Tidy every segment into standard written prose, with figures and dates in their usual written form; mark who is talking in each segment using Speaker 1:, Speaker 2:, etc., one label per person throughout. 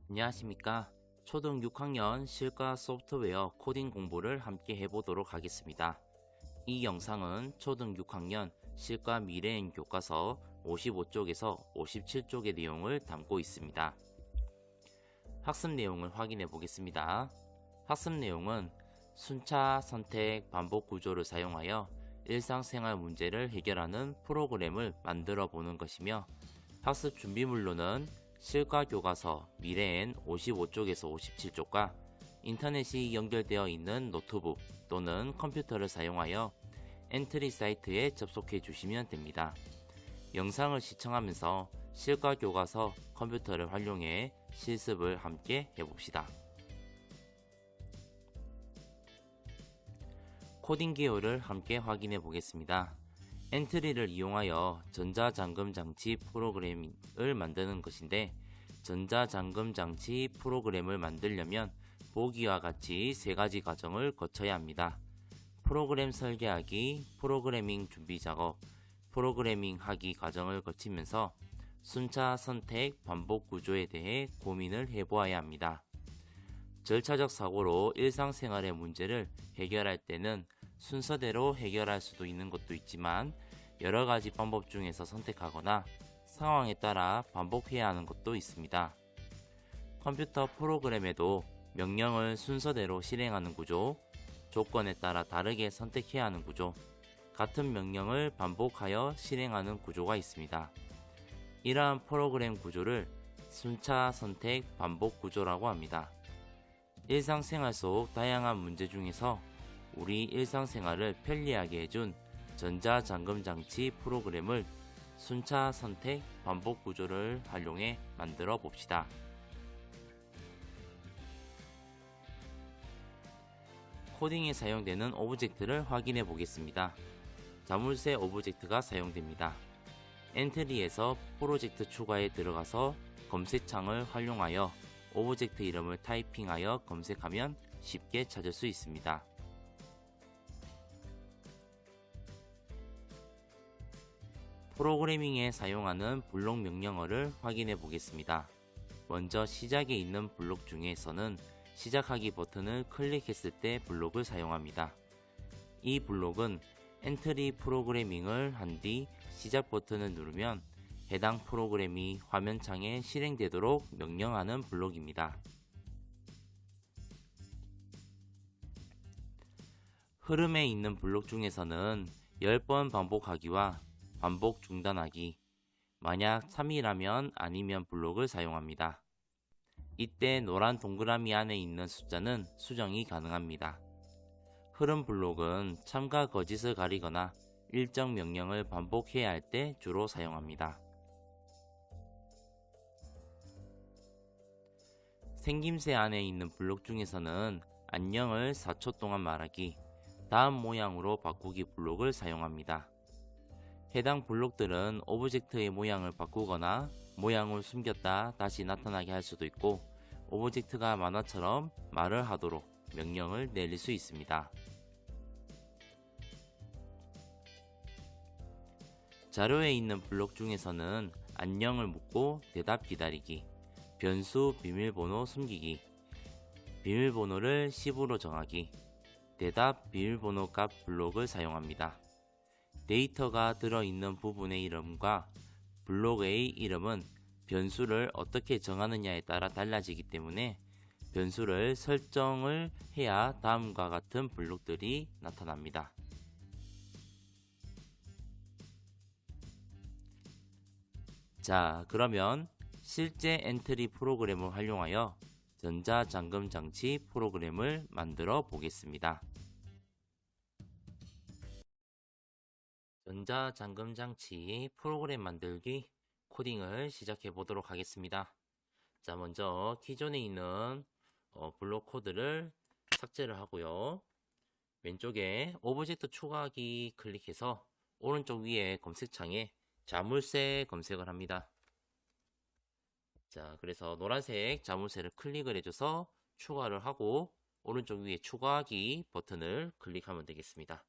Speaker 1: 안녕하십니까. 초등 6학년 실과 소프트웨어 코딩 공부를 함께 해보도록 하겠습니다. 이 영상은 초등 6학년 실과 미래행 교과서 55쪽에서 57쪽의 내용을 담고 있습니다. 학습 내용을 확인해 보겠습니다. 학습 내용은 순차, 선택, 반복 구조를 사용하여 일상생활 문제를 해결하는 프로그램을 만들어 보는 것이며, 학습 준비물로는 실과 교과서 미래엔 55쪽에서 57쪽과 인터넷이 연결되어 있는 노트북 또는 컴퓨터를 사용하여 엔트리 사이트에 접속해 주시면 됩니다. 영상을 시청하면서 실과 교과서 컴퓨터를 활용해 실습을 함께 해봅시다. 코딩 기호를 함께 확인해 보겠습니다. 엔트리를 이용하여 전자잠금장치 프로그램을 만드는 것인데, 전자잠금장치 프로그램을 만들려면 보기와 같이 세 가지 과정을 거쳐야 합니다. 프로그램 설계하기, 프로그래밍 준비 작업, 프로그래밍 하기 과정을 거치면서 순차, 선택, 반복 구조에 대해 고민을 해보아야 합니다. 절차적 사고로 일상생활의 문제를 해결할 때는 순서대로 해결할 수도 있는 것도 있지만, 여러 가지 방법 중에서 선택하거나 상황에 따라 반복해야 하는 것도 있습니다. 컴퓨터 프로그램에도 명령을 순서대로 실행하는 구조, 조건에 따라 다르게 선택해야 하는 구조, 같은 명령을 반복하여 실행하는 구조가 있습니다. 이러한 프로그램 구조를 순차, 선택, 반복 구조라고 합니다. 일상생활 속 다양한 문제 중에서 우리 일상생활을 편리하게 해준 전자잠금장치 프로그램을 순차, 선택, 반복 구조를 활용해 만들어 봅시다. 코딩에 사용되는 오브젝트를 확인해 보겠습니다. 자물쇠 오브젝트가 사용됩니다. 엔트리에서 프로젝트 추가에 들어가서 검색창을 활용하여 오브젝트 이름을 타이핑하여 검색하면 쉽게 찾을 수 있습니다. 프로그래밍에 사용하는 블록 명령어를 확인해 보겠습니다. 먼저 시작에 있는 블록 중에서는 시작하기 버튼을 클릭했을 때 블록을 사용합니다. 이 블록은 엔트리 프로그래밍을 한 뒤 시작 버튼을 누르면 해당 프로그램이 화면창에 실행되도록 명령하는 블록입니다. 흐름에 있는 블록 중에서는 10번 반복하기와 반복 중단하기, 만약 3이라면 아니면 블록을 사용합니다. 이때 노란 동그라미 안에 있는 숫자는 수정이 가능합니다. 흐름 블록은 참과 거짓을 가리거나 일정 명령을 반복해야 할 때 주로 사용합니다. 생김새 안에 있는 블록 중에서는 안녕을 4초 동안 말하기, 다음 모양으로 바꾸기 블록을 사용합니다. 해당 블록들은 오브젝트의 모양을 바꾸거나 모양을 숨겼다 다시 나타나게 할 수도 있고, 오브젝트가 만화처럼 말을 하도록 명령을 내릴 수 있습니다. 자료에 있는 블록 중에서는 안녕을 묻고 대답 기다리기, 변수 비밀번호 숨기기, 비밀번호를 10으로 정하기, 대답 비밀번호 값 블록을 사용합니다. 데이터가 들어있는 부분의 이름과 블록의 이름은 변수를 어떻게 정하느냐에 따라 달라지기 때문에 변수를 설정을 해야 다음과 같은 블록들이 나타납니다. 자, 그러면 실제 엔트리 프로그램을 활용하여 전자잠금장치 프로그램을 만들어 보겠습니다. 전자잠금장치 프로그램 만들기 코딩을 시작해 보도록 하겠습니다. 자, 먼저 기존에 있는 블록 코드를 삭제를 하고요. 왼쪽에 오브젝트 추가하기 클릭해서 오른쪽 위에 검색창에 자물쇠 검색을 합니다. 자, 그래서 노란색 자물쇠를 클릭을 해줘서 추가를 하고 오른쪽 위에 추가하기 버튼을 클릭하면 되겠습니다.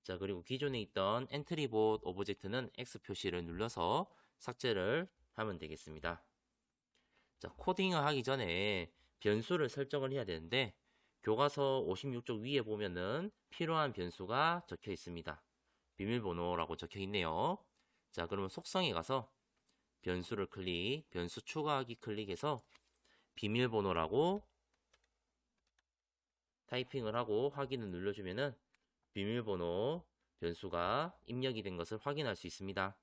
Speaker 1: 자, 그리고 기존에 있던 엔트리봇 오브젝트는 X 표시를 눌러서 삭제를 하면 되겠습니다. 자, 코딩을 하기 전에 변수를 설정을 해야 되는데 교과서 56쪽 위에 보면은 필요한 변수가 적혀 있습니다. 비밀번호라고 적혀 있네요. 자, 그러면 속성에 가서 변수를 변수 추가하기 클릭해서 비밀번호라고 타이핑을 하고 확인을 눌러주면은 비밀번호 변수가 입력이 된 것을 확인할 수 있습니다.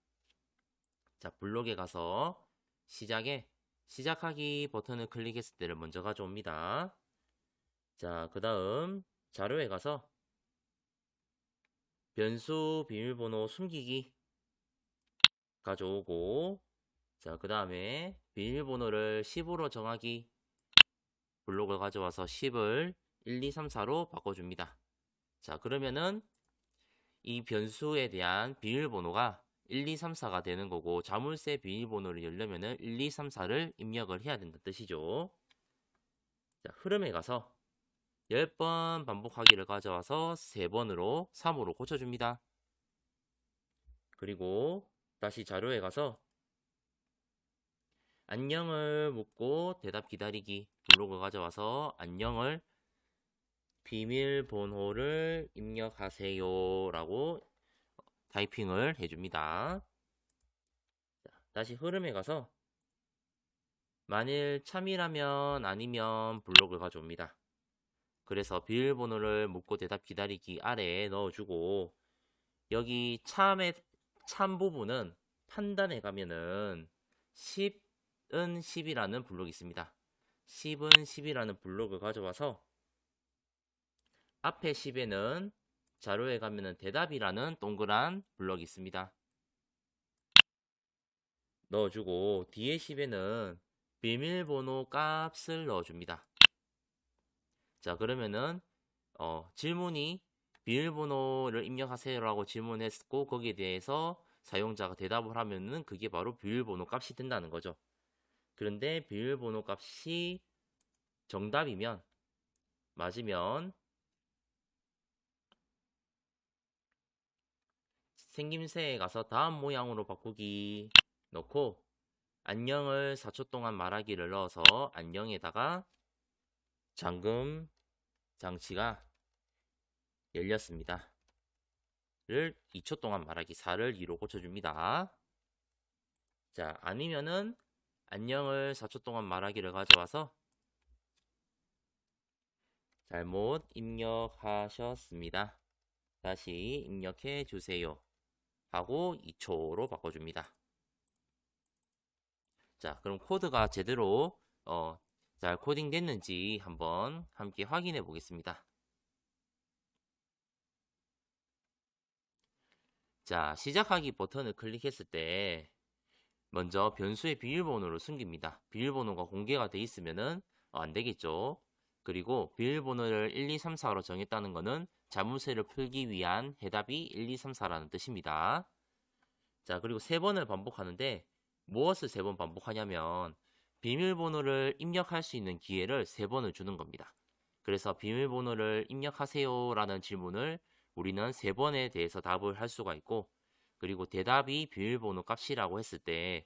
Speaker 1: 자, 블록에 가서 시작하기 버튼을 클릭했을 때를 먼저 가져옵니다. 자, 그 다음 자료에 가서 변수 비밀번호 숨기기 가져오고, 자, 그 다음에 비밀번호를 10으로 정하기 블록을 가져와서 10을 1, 2, 3, 4로 바꿔줍니다. 자, 그러면은 이 변수에 대한 비밀번호가 1, 2, 3, 4가 되는 거고, 자물쇠 비밀번호를 열려면은 1, 2, 3, 4를 입력을 해야 된다는 뜻이죠. 자, 흐름에 가서 10번 반복하기를 가져와서 3번으로 3으로 고쳐줍니다. 그리고 다시 자료에 가서 안녕을 묻고 대답 기다리기 블록을 가져와서 안녕을 비밀번호를 입력하세요 라고 타이핑을 해줍니다. 자, 다시 흐름에 가서 만일 참이라면 아니면 블록을 가져옵니다. 그래서 비밀번호를 묻고 대답 기다리기 아래에 넣어주고, 여기 참 부분은 판단에 가면은 10은 10이라는 블록이 있습니다. 10은 10이라는 블록을 가져와서 앞에 10에는 자료에 가면은 대답이라는 동그란 블럭이 있습니다. 넣어주고 뒤에 10에는 비밀번호 값을 넣어줍니다. 자, 그러면은 질문이 비밀번호를 입력하세요라고 질문했고 거기에 대해서 사용자가 대답을 하면은 그게 바로 비밀번호 값이 된다는 거죠. 그런데 비밀번호 값이 정답이면 맞으면 생김새에 가서 다음 모양으로 바꾸기 넣고 안녕을 4초 동안 말하기를 넣어서 안녕에다가 잠금 장치가 열렸습니다 를 2초 동안 말하기 4를 2로 고쳐줍니다. 자, 아니면은 안녕을 4초 동안 말하기를 가져와서 잘못 입력하셨습니다. 다시 입력해 주세요 하고 2초로 바꿔줍니다. 자, 그럼 코드가 제대로 잘 코딩 됐는지 한번 함께 확인해 보겠습니다. 자, 시작하기 버튼을 클릭했을 때 먼저 변수의 비밀번호를 숨깁니다. 비밀번호가 공개가 돼 있으면은 안 되겠죠. 그리고 비밀번호를 1, 2, 3, 4로 정했다는 것은 자물쇠를 풀기 위한 해답이 1, 2, 3, 4라는 뜻입니다. 자, 그리고 3번을 반복하는데 무엇을 3번 반복하냐면 비밀번호를 입력할 수 있는 기회를 3번을 주는 겁니다. 그래서 비밀번호를 입력하세요 라는 질문을 우리는 3번에 대해서 답을 할 수가 있고, 그리고 대답이 비밀번호 값이라고 했을 때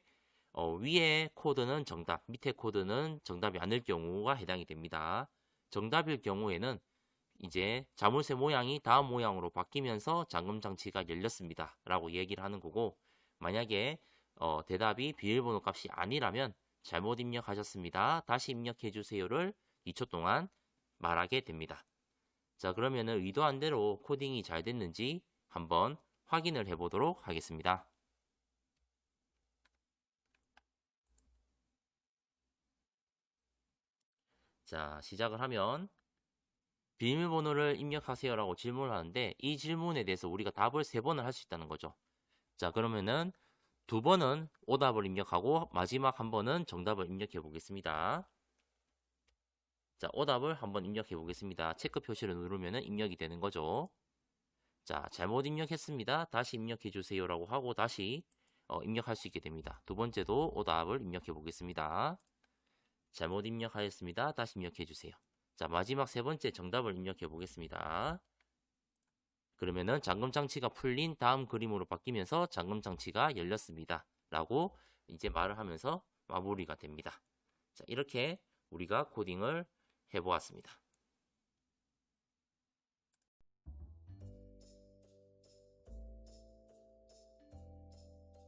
Speaker 1: 위에 코드는 정답, 밑에 코드는 정답이 아닐 경우가 해당이 됩니다. 정답일 경우에는 이제 자물쇠 모양이 다음 모양으로 바뀌면서 잠금 장치가 열렸습니다 라고 얘기를 하는 거고, 만약에 대답이 비밀번호 값이 아니라면 잘못 입력하셨습니다, 다시 입력해 주세요를 2초 동안 말하게 됩니다. 자, 그러면은 의도한 대로 코딩이 잘 됐는지 한번 확인을 해 보도록 하겠습니다. 자, 시작을 하면 비밀번호를 입력하세요 라고 질문을 하는데 이 질문에 대해서 우리가 답을 3번을 할 수 있다는 거죠. 자, 그러면은 2번은 오답을 입력하고 마지막 한 번은 정답을 입력해 보겠습니다. 자, 오답을 한번 입력해 보겠습니다. 체크 표시를 누르면 입력이 되는 거죠. 자, 잘못 입력했습니다. 다시 입력해 주세요 라고 하고 다시 입력할 수 있게 됩니다. 두 번째도 오답을 입력해 보겠습니다. 잘못 입력하였습니다. 다시 입력해 주세요. 자, 마지막 3번째 정답을 입력해 보겠습니다. 그러면은 잠금 장치가 풀린 다음 그림으로 바뀌면서 잠금 장치가 열렸습니다 라고 이제 말을 하면서 마무리가 됩니다. 자, 이렇게 우리가 코딩을 해보았습니다.